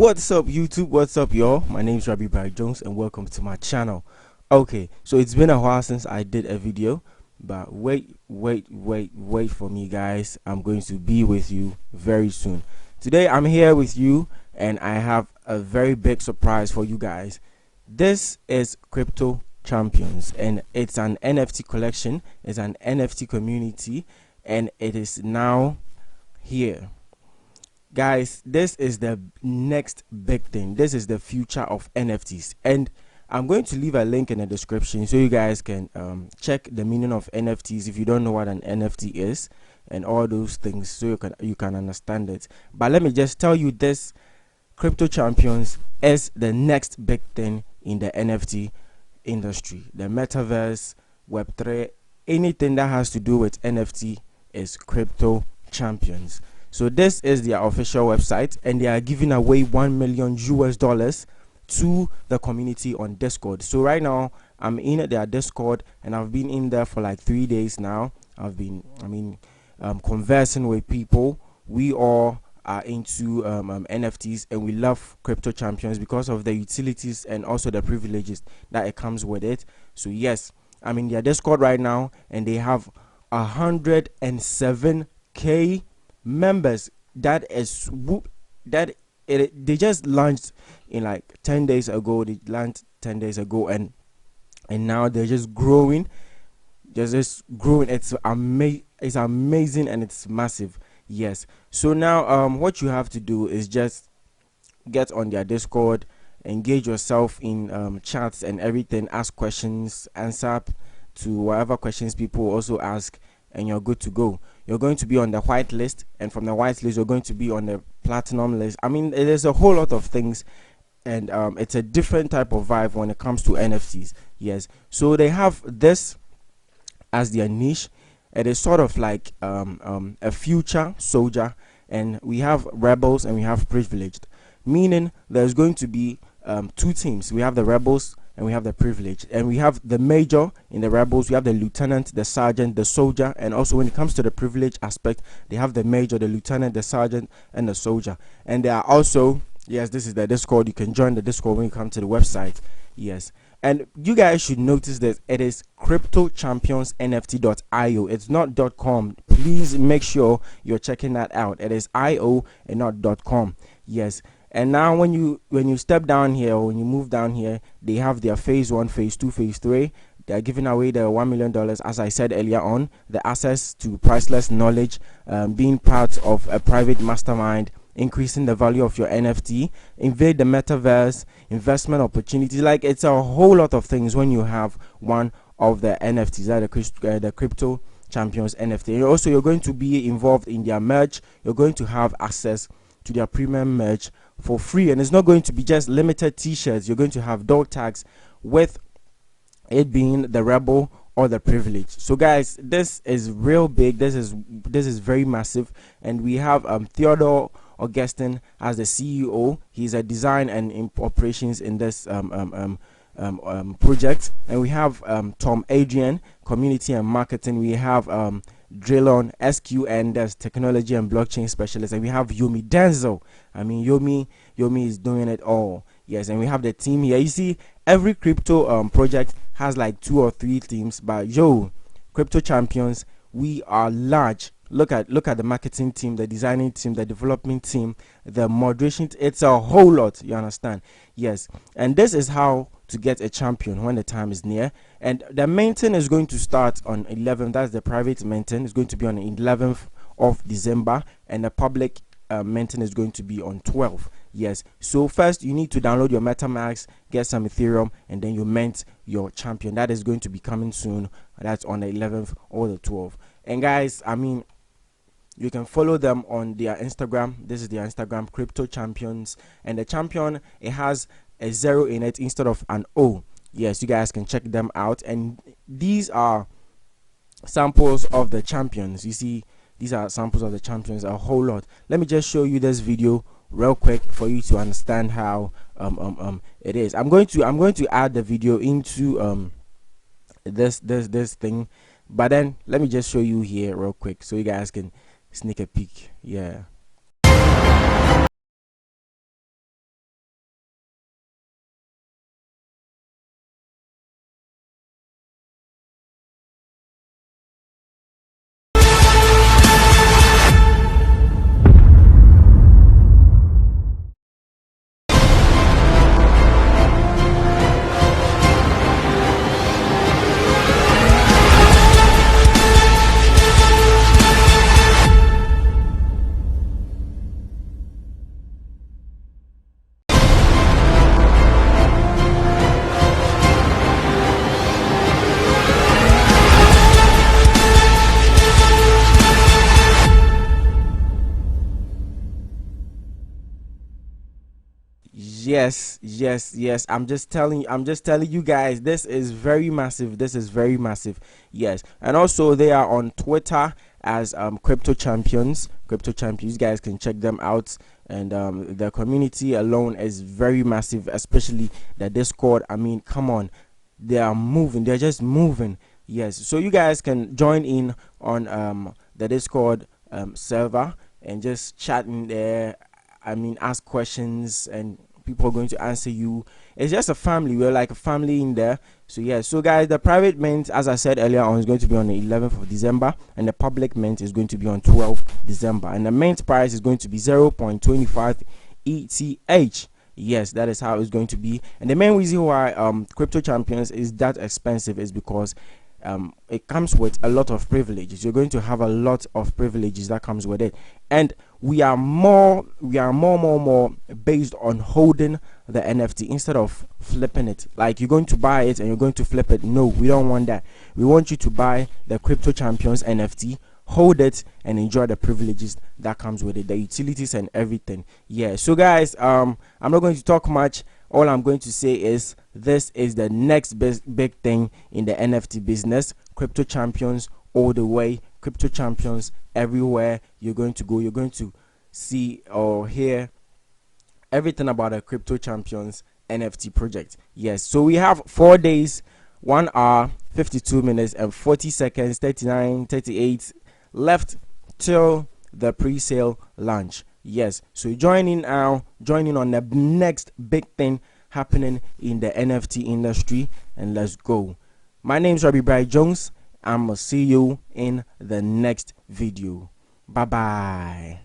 What's up YouTube? What's up y'all? My name is Rabbi Barry Jones and welcome to my channel. Okay, so it's been a while since I did a video, but wait for me guys. I'm going to be with you very soon. Today I'm here with you and I have a very big surprise for you guys. This is Crypto Champions and it's an NFT collection, it's an NFT community, and it is now here. Guys, this is the next big thing. This is the future of NFTs, and I'm going to leave a link in the description so you guys can check the meaning of NFTs if you don't know what an NFT is and all those things, so you can understand it. But let me just tell you, this Crypto Champions is the next big thing in the NFT industry. The metaverse, Web3, anything that has to do with NFT is Crypto Champions. So this is their official website, and they are giving away $1 million to the community on Discord. So right now I'm in their Discord and I've been in there for like 3 days now. I've been conversing with people. We all are into NFTs, and we love Crypto Champions because of the utilities and also the privileges that it comes with it. So yes, I'm in their Discord right now and they have 107k members. That is they just launched in like 10 days ago. They launched 10 days ago, and now they're just growing. Just growing. It's amazing and it's massive. Yes. So now what you have to do is just get on their Discord, engage yourself in chats and everything, ask questions, answer to whatever questions people also ask, and you're good to go. You're going to be on the white list, and from the white list you're going to be on the platinum list. I mean, there's a whole lot of things, and it's a different type of vibe when it comes to NFTs. Yes, so they have this as their niche. It is sort of like a future soldier, and we have rebels and we have privileged, meaning there's going to be two teams. We have the rebels and we have the privilege, and we have the major in the rebels, we have the lieutenant, the sergeant, the soldier, and also when it comes to the privilege aspect, they have the major, the lieutenant, the sergeant, and the soldier. And they are also, yes, this is the Discord. You can join the Discord when you come to the website. Yes, and you guys should notice that it is cryptochampionsnft.io. it's not .com. Please make sure you're checking that out. It is .io and not .com. Yes. And now when you step down here, or when you move down here, they have their phase 1, phase 2, phase 3. They are giving away the $1 million, as I said earlier on, the access to priceless knowledge, being part of a private mastermind, increasing the value of your NFT, invade the metaverse, investment opportunities. Like, it's a whole lot of things when you have one of the NFTs, the Crypto Champions NFT. And also, you're going to be involved in their merch. You're going to have access to their premium merch for free, and it's not going to be just limited t-shirts. You're going to have dog tags with it being the rebel or the privilege. So guys, this is real big. This is very massive, and we have Theodore Augustin as the CEO. He's a design and operations in this project, and we have Tom Adrian, community and marketing. We have Drillon SQN, that's technology and blockchain specialist, and we have Yomi Denzel. I mean, Yomi is doing it all. Yes, and we have the team here. You see, every crypto project has like 2 or 3 teams, but Crypto Champions, we are large. Look at the marketing team, the designing team, the development team, the moderation. It's a whole lot, you understand? Yes, and this is how to get a champion when the time is near. And the maintain is going to start on 11th. That's the private maintain. It's going to be on the 11th of December, and the public maintain is going to be on 12th. Yes, so first you need to download your MetaMask, get some Ethereum, and then you mint your champion. That is going to be coming soon. That's on the 11th or the 12th. And guys, I mean, you can follow them on their Instagram. This is their Instagram, Crypto Champions, and the champion, it has a 0 in it instead of an O. Yes, you guys can check them out, and these are samples of the champions. You see, these are samples of the champions, a whole lot. Let me just show you this video real quick for you to understand how it is. I'm going to add the video into this thing, but then let me just show you here real quick so you guys can sneak a peek. Yeah. Yes. I'm just telling you guys, this is very massive. This is very massive. Yes. And also they are on Twitter as crypto champions. Crypto champions. You guys can check them out. And the community alone is very massive, especially the Discord. I mean, come on, they are moving. They're just moving. Yes. So you guys can join in on the Discord server and just chat in there. I mean, ask questions and people are going to answer you. It's just a family. We're like a family in there. So yeah. So guys, the private mint, as I said earlier on, is going to be on the 11th of December, and the public mint is going to be on 12th December, and the mint price is going to be 0.25 ETH. Yes, that is how it's going to be. And the main reason why crypto champions is that expensive is because it comes with a lot of privileges. You're going to have a lot of privileges that comes with it, and we are more based on holding the NFT instead of flipping it. Like, you're going to buy it and you're going to flip it. No, we don't want that. We want you to buy the crypto champions NFT, hold it, and enjoy the privileges that comes with it, the utilities and everything. Yeah. So guys, I'm not going to talk much. All I'm going to say is this is the next big thing in the NFT business. Crypto champions all the way. Crypto champions everywhere you're going to go. You're going to see or hear everything about a crypto champions NFT project. Yes. So we have 4 days, 1 hour, 52 minutes and 40 seconds, 39, 38 left till the pre-sale launch. Yes, so join in now, join in on the next big thing happening in the NFT industry, and let's go. My name is Robbie Bright Jones. I'm gonna see you in the next video. Bye bye.